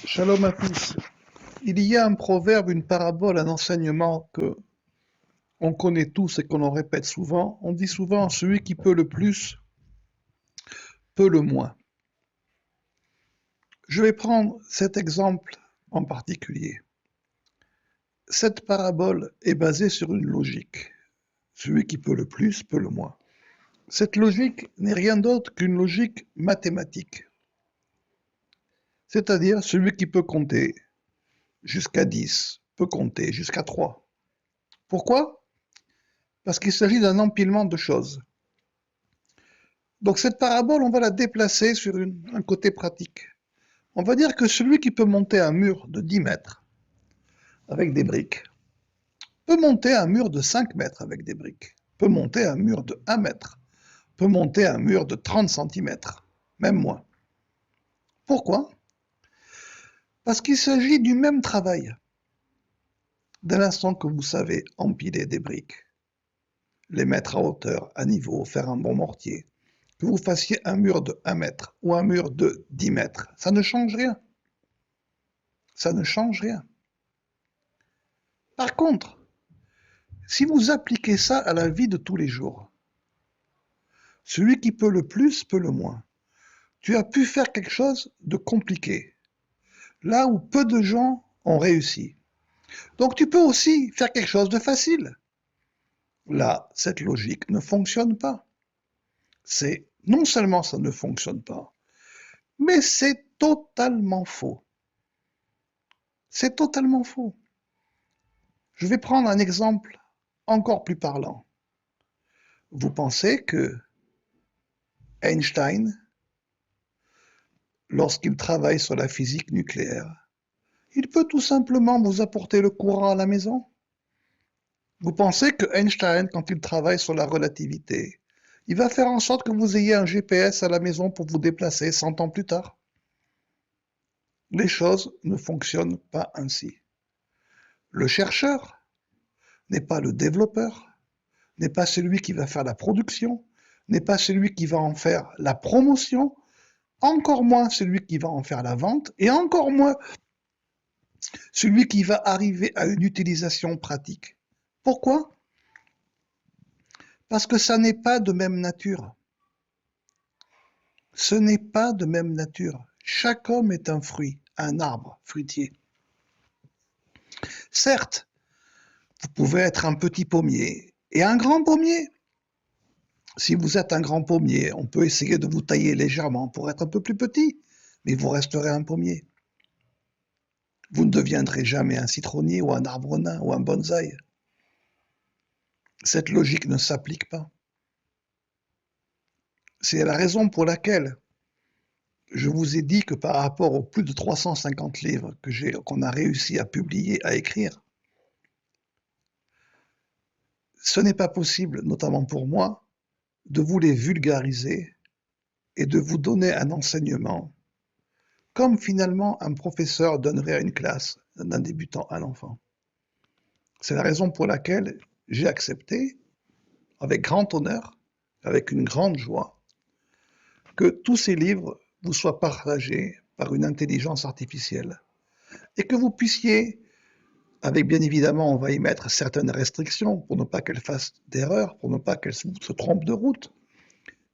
Shalom à tous. Il y a un proverbe, une parabole, un enseignement que on connaît tous et qu'on en répète souvent. On dit souvent celui qui peut le plus peut le moins. Je vais prendre cet exemple en particulier. Cette parabole est basée sur une logique. Celui qui peut le plus peut le moins. Cette logique n'est rien d'autre qu'une logique mathématique. C'est-à-dire celui qui peut compter jusqu'à 10 peut compter jusqu'à 3. Pourquoi? Parce qu'il s'agit d'un empilement de choses. Donc cette parabole, on va la déplacer sur un côté pratique. On va dire que celui qui peut monter un mur de 10 mètres avec des briques peut monter un mur de 5 mètres avec des briques, peut monter un mur de 1 mètre, peut monter un mur de 30 centimètres, même moins. Pourquoi? Parce qu'il s'agit du même travail. Dès l'instant que vous savez empiler des briques, les mettre à hauteur, à niveau, faire un bon mortier, que vous fassiez un mur de 1 mètre ou un mur de 10 mètres, ça ne change rien. Ça ne change rien. Par contre, si vous appliquez ça à la vie de tous les jours, celui qui peut le plus peut le moins. Tu as pu faire quelque chose de compliqué, là où peu de gens ont réussi. Donc tu peux aussi faire quelque chose de facile. Là, cette logique ne fonctionne pas. C'est non seulement ça ne fonctionne pas, mais c'est totalement faux. C'est totalement faux. Je vais prendre un exemple encore plus parlant. Vous pensez que Einstein, lorsqu'il travaille sur la physique nucléaire, il peut tout simplement vous apporter le courant à la maison? Vous pensez que Einstein, quand il travaille sur la relativité, il va faire en sorte que vous ayez un GPS à la maison pour vous déplacer 100 ans plus tard? Les choses ne fonctionnent pas ainsi. Le chercheur n'est pas le développeur, n'est pas celui qui va faire la production, n'est pas celui qui va en faire la promotion, encore moins celui qui va en faire la vente, et encore moins celui qui va arriver à une utilisation pratique. Pourquoi? Parce que ça n'est pas de même nature. Ce n'est pas de même nature. Chaque homme est un fruit, un arbre fruitier. Certes, vous pouvez être un petit pommier et un grand pommier. Si vous êtes un grand pommier, on peut essayer de vous tailler légèrement pour être un peu plus petit, mais vous resterez un pommier. Vous ne deviendrez jamais un citronnier ou un arbre nain ou un bonsaï. Cette logique ne s'applique pas. C'est la raison pour laquelle je vous ai dit que par rapport aux plus de 350 livres qu'on a réussi à publier, à écrire, ce n'est pas possible, notamment pour moi, de vous les vulgariser et de vous donner un enseignement comme finalement un professeur donnerait à une classe d'un débutant, un enfant. C'est la raison pour laquelle j'ai accepté, avec grand honneur, avec une grande joie, que tous ces livres vous soient partagés par une intelligence artificielle et que vous puissiez, avec bien évidemment, on va y mettre certaines restrictions pour ne pas qu'elle fasse d'erreurs, pour ne pas qu'elle se trompe de route,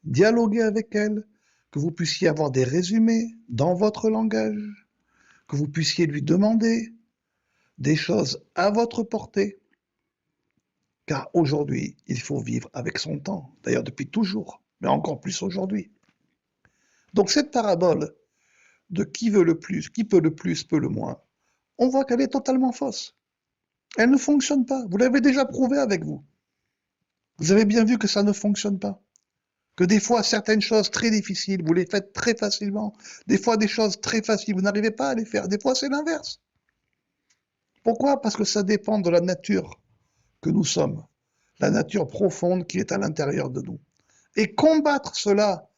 dialoguer avec elle, que vous puissiez avoir des résumés dans votre langage, que vous puissiez lui demander des choses à votre portée, car aujourd'hui, il faut vivre avec son temps, d'ailleurs depuis toujours, mais encore plus aujourd'hui. Donc cette parabole de qui veut le plus, qui peut le plus, peut le moins, on voit qu'elle est totalement fausse. Elle ne fonctionne pas. Vous l'avez déjà prouvé avec vous. Vous avez bien vu que ça ne fonctionne pas. Que des fois, certaines choses très difficiles, vous les faites très facilement. Des fois, des choses très faciles, vous n'arrivez pas à les faire. Des fois, c'est l'inverse. Pourquoi? Parce que ça dépend de la nature que nous sommes, la nature profonde qui est à l'intérieur de nous. Et combattre cela,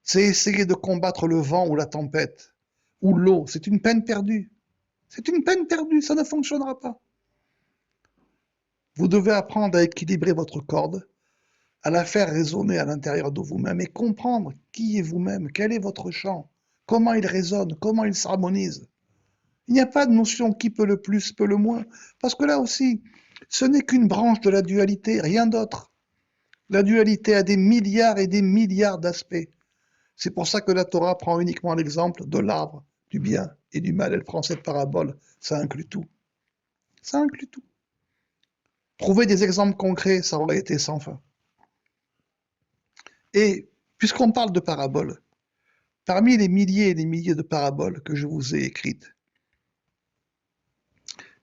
c'est essayer de combattre le vent ou la tempête, ou l'eau. C'est une peine perdue. C'est une peine perdue, ça ne fonctionnera pas. Vous devez apprendre à équilibrer votre corde, à la faire résonner à l'intérieur de vous-même et comprendre qui est vous-même, quel est votre chant, comment il résonne, comment il s'harmonise. Il n'y a pas de notion qui peut le plus, peut le moins. Parce que là aussi, ce n'est qu'une branche de la dualité, rien d'autre. La dualité a des milliards et des milliards d'aspects. C'est pour ça que la Torah prend uniquement l'exemple de l'arbre, du bien et du mal. Elle prend cette parabole. Ça inclut tout. Ça inclut tout. Trouver des exemples concrets, ça aurait été sans fin. Et puisqu'on parle de paraboles, parmi les milliers et les milliers de paraboles que je vous ai écrites,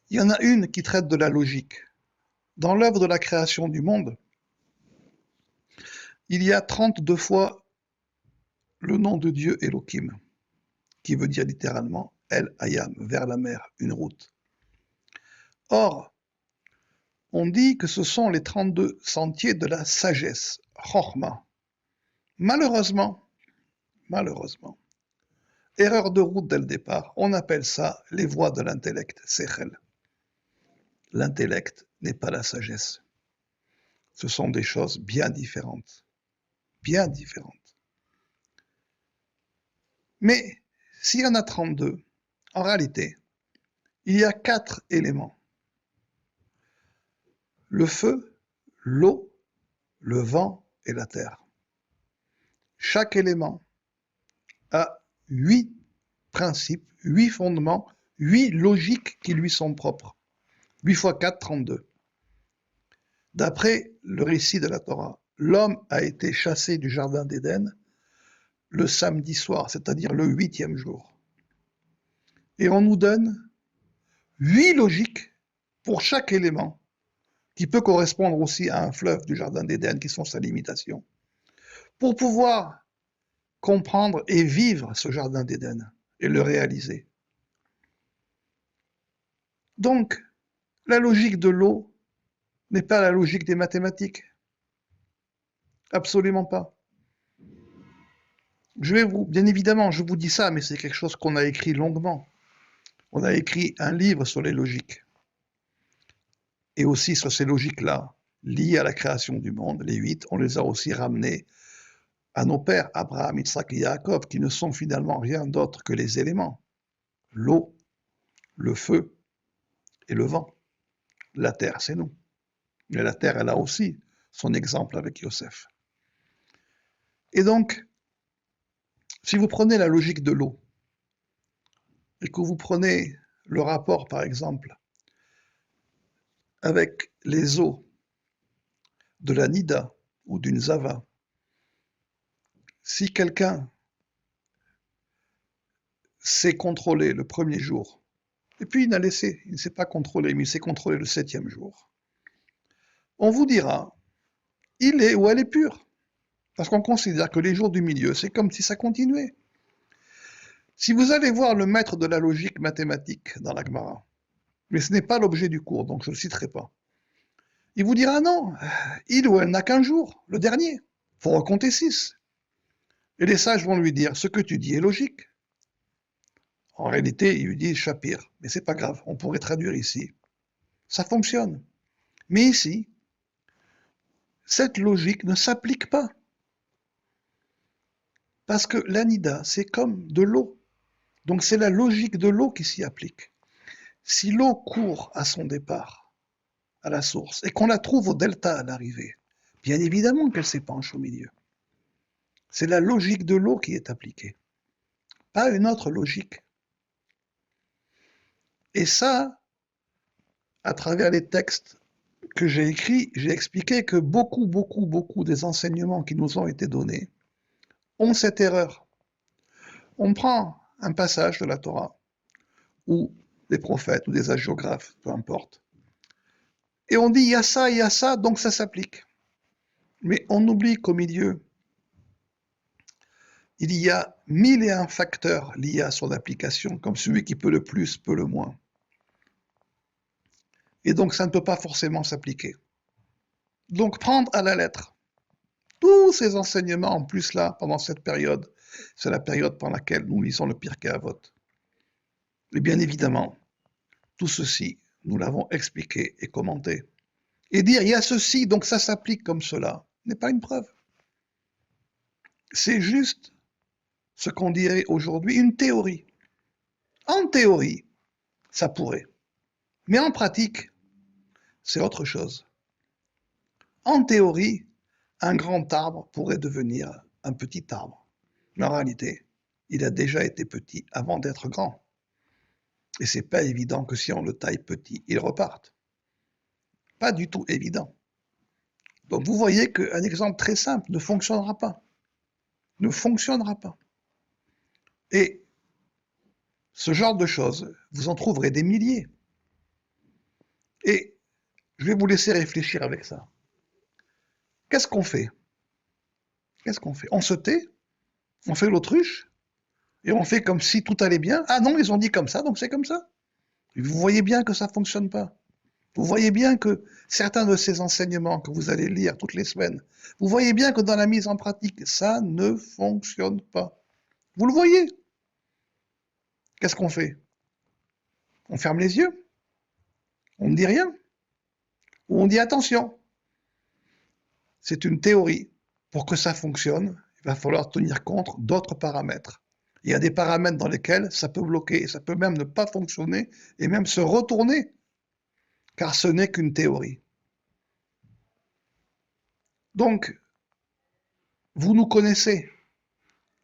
il y en a une qui traite de la logique. Dans l'œuvre de la création du monde, il y a 32 fois le nom de Dieu Elohim, qui veut dire littéralement El Hayam, vers la mer, une route. Or, on dit que ce sont les 32 sentiers de la sagesse, Chochma. Malheureusement, erreur de route dès le départ, on appelle ça les voies de l'intellect, Sechel. L'intellect n'est pas la sagesse. Ce sont des choses bien différentes. Bien différentes. Mais s'il y en a 32, en réalité, il y a 4 éléments. Le feu, l'eau, le vent et la terre. Chaque élément a 8 principes, 8 fondements, 8 logiques qui lui sont propres. 8 fois 4, 32. D'après le récit de la Torah, l'homme a été chassé du jardin d'Éden le samedi soir, c'est-à-dire le 8e jour. Et on nous donne 8 logiques pour chaque élément, qui peut correspondre aussi à un fleuve du jardin d'Éden, qui sont sa limitation, pour pouvoir comprendre et vivre ce jardin d'Éden et le réaliser. Donc, la logique de l'eau n'est pas la logique des mathématiques. Absolument pas. Bien évidemment, je vous dis ça, mais c'est quelque chose qu'on a écrit longuement. On a écrit un livre sur les logiques. Et aussi sur ces logiques-là, liées à la création du monde, les 8, on les a aussi ramenées à nos pères, Abraham, Isaac et Jacob, qui ne sont finalement rien d'autre que les éléments. L'eau, le feu et le vent. La terre, c'est nous. Mais la terre, elle a aussi son exemple avec Yosef. Et donc, si vous prenez la logique de l'eau, et que vous prenez le rapport, par exemple, avec les eaux de la Nida ou d'une Zava, si quelqu'un s'est contrôlé le premier jour, et puis il ne s'est pas contrôlé, mais il s'est contrôlé le 7e jour, on vous dira, il est ou elle est pure. Parce qu'on considère que les jours du milieu, c'est comme si ça continuait. Si vous allez voir le maître de la logique mathématique dans la Gemara, mais ce n'est pas l'objet du cours, donc je ne le citerai pas, il vous dira non, il ou elle n'a qu'un jour, le dernier. Il faut recompter 6. Et les sages vont lui dire, ce que tu dis est logique. En réalité, ils lui disent Shapir, mais c'est pas grave, on pourrait traduire ici. Ça fonctionne. Mais ici, cette logique ne s'applique pas. Parce que l'anida, c'est comme de l'eau. Donc c'est la logique de l'eau qui s'y applique. Si l'eau court à son départ, à la source, et qu'on la trouve au delta à l'arrivée, bien évidemment qu'elle s'épanche au milieu. C'est la logique de l'eau qui est appliquée, pas une autre logique. Et ça, à travers les textes que j'ai écrits, j'ai expliqué que beaucoup des enseignements qui nous ont été donnés ont cette erreur. On prend un passage de la Torah, ou des prophètes, ou des hagiographes, peu importe, et on dit il y a ça, donc ça s'applique. Mais on oublie qu'au milieu, il y a 1001 facteurs liés à son application, comme celui qui peut le plus, peut le moins. Et donc ça ne peut pas forcément s'appliquer. Donc prendre à la lettre tous ces enseignements en plus là, pendant cette période, c'est la période pendant laquelle nous lisons le Pirkei Avot. Et bien évidemment, tout ceci, nous l'avons expliqué et commenté. Et dire il y a ceci, donc ça s'applique comme cela, n'est pas une preuve. C'est juste ce qu'on dirait aujourd'hui une théorie. En théorie, Ça pourrait. Mais en pratique, c'est autre chose. En théorie, un grand arbre pourrait devenir un petit arbre. Mais en réalité, il a déjà été petit avant d'être grand. Et c'est pas évident que si on le taille petit, il reparte. Pas du tout évident. Donc vous voyez qu'un exemple très simple ne fonctionnera pas. Ne fonctionnera pas. Et ce genre de choses, vous en trouverez des milliers. Et je vais vous laisser réfléchir avec ça. Qu'est-ce qu'on fait? Qu'est-ce qu'on fait? On se tait? On fait l'autruche? Et on fait comme si tout allait bien? Ah non, ils ont dit comme ça, donc c'est comme ça. Et vous voyez bien que ça ne fonctionne pas. Vous voyez bien que certains de ces enseignements que vous allez lire toutes les semaines, vous voyez bien que dans la mise en pratique, ça ne fonctionne pas. Vous le voyez. Qu'est-ce qu'on fait? On ferme les yeux? On ne dit rien? Ou on dit attention? C'est une théorie. Pour que ça fonctionne, il va falloir tenir compte d'autres paramètres. Il y a des paramètres dans lesquels ça peut bloquer, ça peut même ne pas fonctionner et même se retourner, car ce n'est qu'une théorie. Donc, vous nous connaissez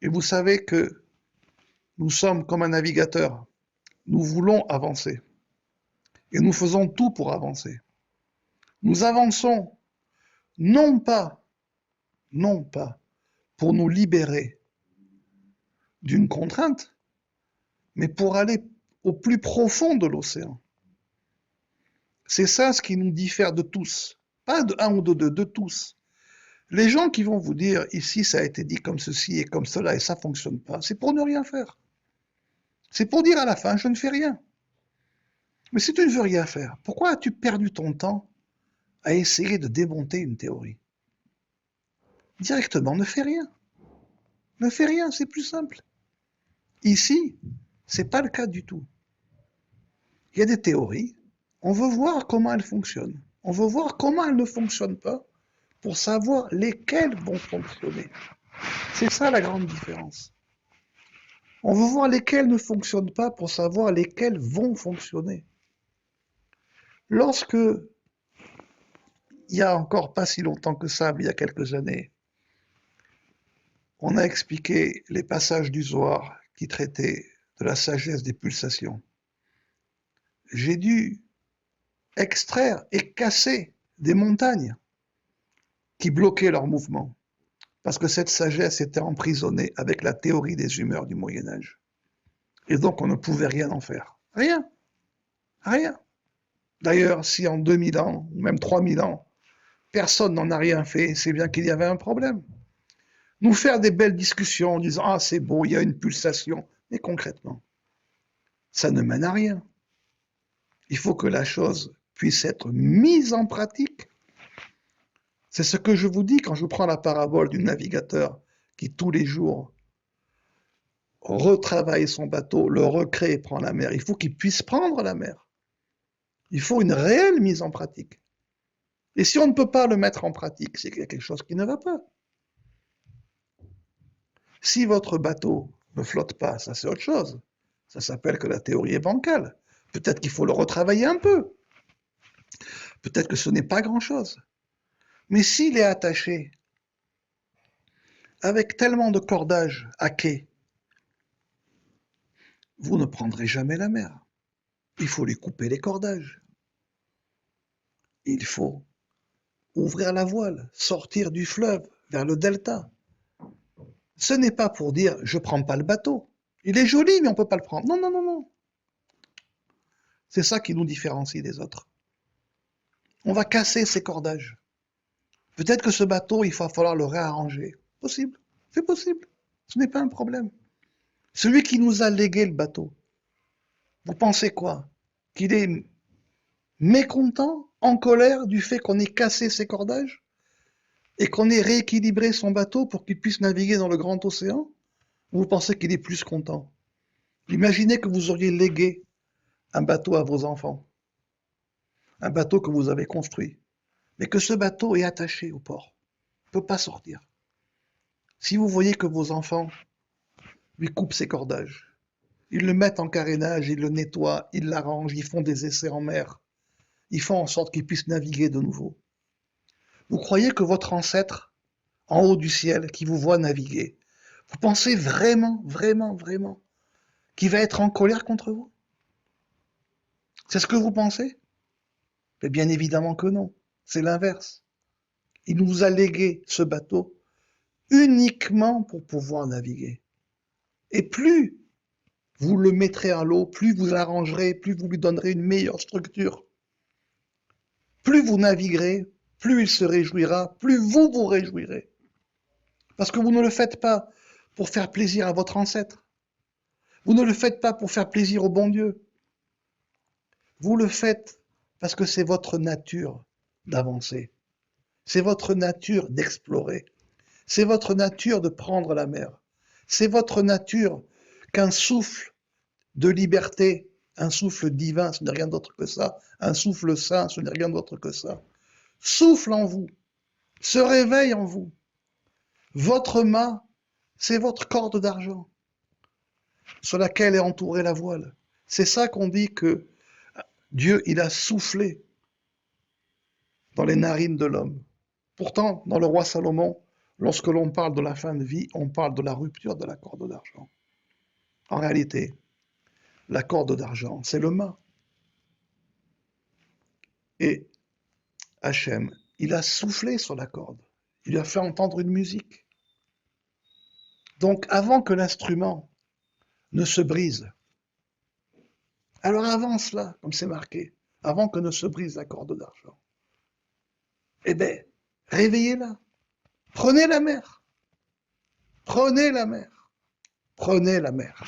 et vous savez que nous sommes comme un navigateur. Nous voulons avancer et nous faisons tout pour avancer. Nous avançons non pas, non pas pour nous libérer d'une contrainte, mais pour aller au plus profond de l'océan. C'est ça ce qui nous diffère de tous, pas de un ou de deux, de tous. Les gens qui vont vous dire ici ça a été dit comme ceci et comme cela et ça fonctionne pas, c'est pour ne rien faire. C'est pour dire à la fin je ne fais rien. Mais si tu ne veux rien faire, pourquoi as-tu perdu ton temps à essayer de démonter une théorie? Directement, ne fais rien. Ne fais rien, c'est plus simple. Ici, c'est pas le cas du tout. Il y a des théories, on veut voir comment elles fonctionnent. On veut voir comment elles ne fonctionnent pas pour savoir lesquelles vont fonctionner. C'est ça la grande différence. On veut voir lesquelles ne fonctionnent pas pour savoir lesquelles vont fonctionner. Lorsque, il y a encore pas si longtemps que ça, mais il y a quelques années, on a expliqué les passages du Zohar qui traitaient de la sagesse des pulsations. J'ai dû extraire et casser des montagnes qui bloquaient leur mouvement, parce que cette sagesse était emprisonnée avec la théorie des humeurs du Moyen Âge. Et donc on ne pouvait rien en faire. Rien. Rien. D'ailleurs, si en 2000 ans, ou même 3000 ans, personne n'en a rien fait, c'est bien qu'il y avait un problème. Nous faire des belles discussions en disant ah c'est beau, il y a une pulsation, mais concrètement, ça ne mène à rien. Il faut que la chose puisse être mise en pratique. C'est ce que je vous dis quand je prends la parabole du navigateur qui tous les jours retravaille son bateau, le recrée et prend la mer. Il faut qu'il puisse prendre la mer. Il faut une réelle mise en pratique. Et si on ne peut pas le mettre en pratique, c'est qu'il y a quelque chose qui ne va pas. Si votre bateau ne flotte pas, ça c'est autre chose. Ça s'appelle que la théorie est bancale. Peut-être qu'il faut le retravailler un peu. Peut-être que ce n'est pas grand-chose. Mais s'il est attaché avec tellement de cordages à quai, vous ne prendrez jamais la mer. Il faut lui couper les cordages. Il faut ouvrir la voile, sortir du fleuve vers le delta. Ce n'est pas pour dire je ne prends pas le bateau. Il est joli, mais on ne peut pas le prendre. Non, non, non, non. C'est ça qui nous différencie des autres. On va casser ces cordages. Peut-être que ce bateau, il va falloir le réarranger. Possible. C'est possible. Ce n'est pas un problème. Celui qui nous a légué le bateau, vous pensez quoi? Qu'il est mécontent, en colère du fait qu'on ait cassé ses cordages et qu'on ait rééquilibré son bateau pour qu'il puisse naviguer dans le grand océan? Ou vous pensez qu'il est plus content? Imaginez que vous auriez légué un bateau à vos enfants, un bateau que vous avez construit, mais que ce bateau est attaché au port, ne peut pas sortir. Si vous voyez que vos enfants lui coupent ses cordages, Ils le mettent en carénage, ils le nettoient, ils l'arrangent, ils font des essais en mer. Ils font en sorte qu'il puisse naviguer de nouveau. Vous croyez que votre ancêtre, en haut du ciel, qui vous voit naviguer, vous pensez vraiment, vraiment, vraiment qu'il va être en colère contre vous? C'est ce que vous pensez? Mais bien évidemment que non. C'est l'inverse. Il nous a légué ce bateau uniquement pour pouvoir naviguer. Et plus vous le mettrez à l'eau, plus vous l'arrangerez, plus vous lui donnerez une meilleure structure, plus vous naviguerez, plus il se réjouira, plus vous vous réjouirez. Parce que vous ne le faites pas pour faire plaisir à votre ancêtre. Vous ne le faites pas pour faire plaisir au bon Dieu. Vous le faites parce que c'est votre nature d'avancer. C'est votre nature d'explorer. C'est votre nature de prendre la mer. C'est votre nature qu'un souffle de liberté, un souffle divin, ce n'est rien d'autre que ça, un souffle saint, ce n'est rien d'autre que ça, souffle en vous, se réveille en vous. Votre mât, c'est votre corde d'argent sur laquelle est entourée la voile. C'est ça qu'on dit que Dieu, il a soufflé dans les narines de l'homme. Pourtant, dans le roi Salomon, lorsque l'on parle de la fin de vie, on parle de la rupture de la corde d'argent. En réalité, la corde d'argent, c'est le mât. Et Hachem, il a soufflé sur la corde. Il lui a fait entendre une musique. Donc, avant que l'instrument ne se brise, alors avant cela, comme c'est marqué, avant que ne se brise la corde d'argent, eh bien, réveillez-la. Prenez la mer. Prenez la mer. Prenez la mer.